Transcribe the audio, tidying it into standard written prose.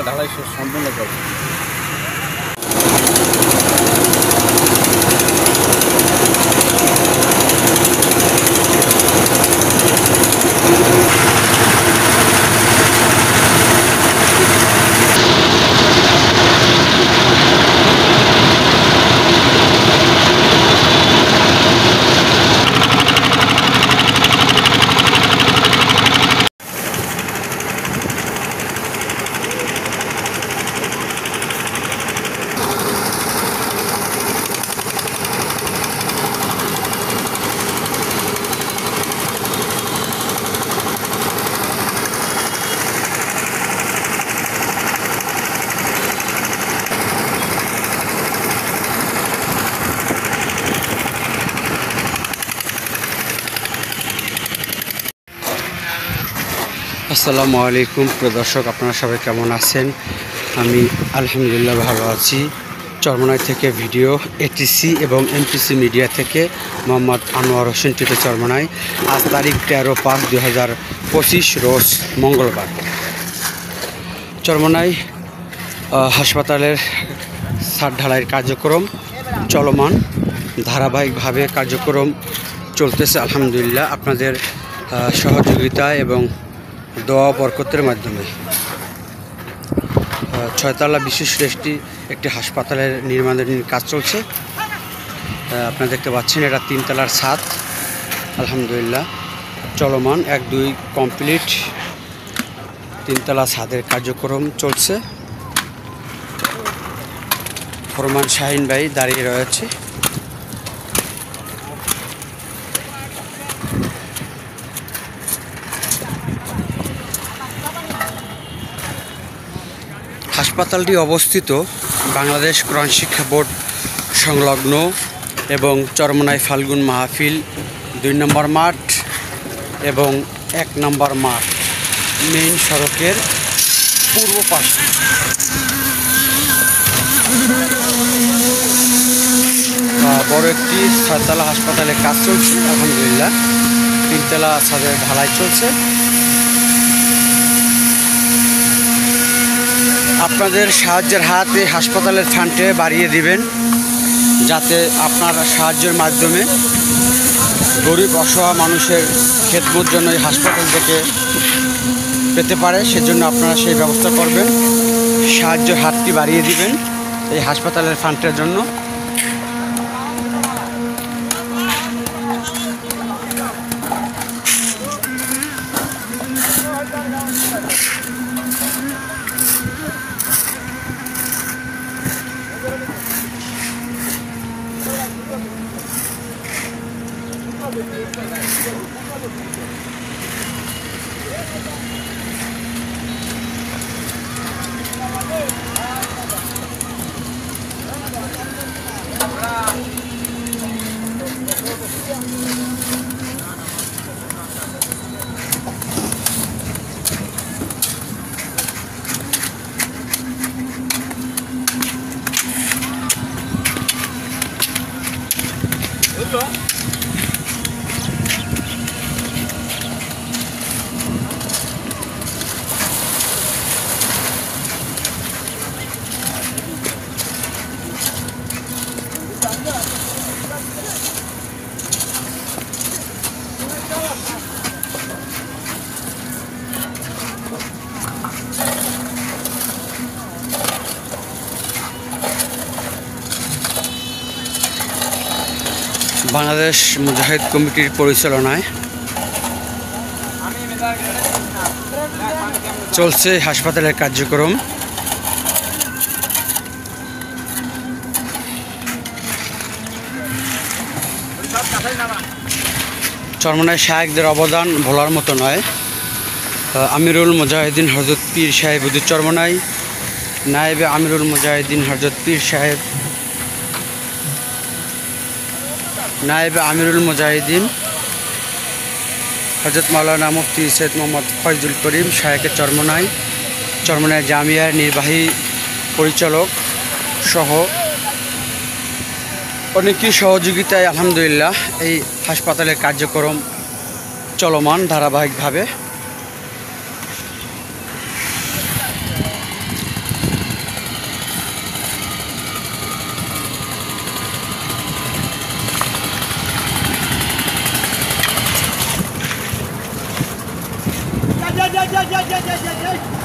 ঢালাই সম্পূর্ণ করবে। আসসালামু আলাইকুম প্রিয় দর্শক, আপনারা সবাই কেমন আছেন? আমি আলহামদুলিল্লাহ ভালো আছি। চরমনাই থেকে ভিডিও এটিসি এবং এমটিসি মিডিয়া থেকে মোহাম্মদ আনোয়ার হোসেন টিপে চরমনাই। আজ তারিখ 13/5/2025 রোজ মঙ্গলবার। চরমনাই হাসপাতালের ছাদ ঢালাইয়ের কার্যক্রম চলমান, ধারাবাহিকভাবে কার্যক্রম চলতেছে আলহামদুলিল্লাহ, আপনাদের সহযোগিতা এবং দোয়া বরকতের মাধ্যমে। 6 তলা বিশিষ্ট একটি হাসপাতালের নির্মাণের কাজ চলছে। আপনারা দেখতে পাচ্ছেন এটা 3 তলার ছাদ আলহামদুলিল্লাহ চলমান, 1-2 কমপ্লিট। 3 তলা ছাদের কার্যক্রম চলছে। ফরমান শাহিন ভাই দাঁড়িয়ে রয়েছে। হাসপাতালটি অবস্থিত বাংলাদেশ কোরআন শিক্ষা বোর্ড সংলগ্ন এবং চরমনাই ফাল্গুন মাহফিল 2 নম্বর মাঠ এবং 1 নম্বর মাঠ মেইন সড়কের পূর্ব পাশে। বড় একটি 6 তলা হাসপাতালে কাজ চলছে আলহামদুলিল্লাহ। 3 তলা ছাদের ঢালাই চলছে। আপনাদের সাহায্যের হাত এই হাসপাতালের ফান্ডে বাড়িয়ে দিবেন, যাতে আপনার সাহায্যের মাধ্যমে গরিব অসহায় মানুষের খেদমতের জন্য এই হাসপাতাল থেকে পেতে পারে। সেজন্য আপনারা সেই ব্যবস্থা করবেন, সাহায্যের হাতটি বাড়িয়ে দিবেন এই হাসপাতালের ফান্ডের জন্য। বাংলাদেশ মুজাহিদ কমিটির পরিচালনায় চলছে হাসপাতালের কার্যক্রম। চরমনাই শায়েকদের অবদান ভোলার মতো নয়। আমিরুল মুজাহিদিন হযরত পীর সাহেব হুজুর চরমনাই, নায়েবে আমিরুল মুজাহিদিন হযরত পীর সাহেব, নায়েবে আমিরুল মুজাহিদিন হযরত মাওলানা মুফতি সৈয়দ মোহাম্মদ ফয়জুল করিম শায়েকে চরমনাই, চরমনাই জামিয়ার নির্বাহী পরিচালক সহ অনেকের সহযোগিতায় আলহামদুলিল্লাহ এই হাসপাতালের কার্যক্রম চলমান ধারাবাহিকভাবে। যাই যাই যাই যাই যাই যাই যাই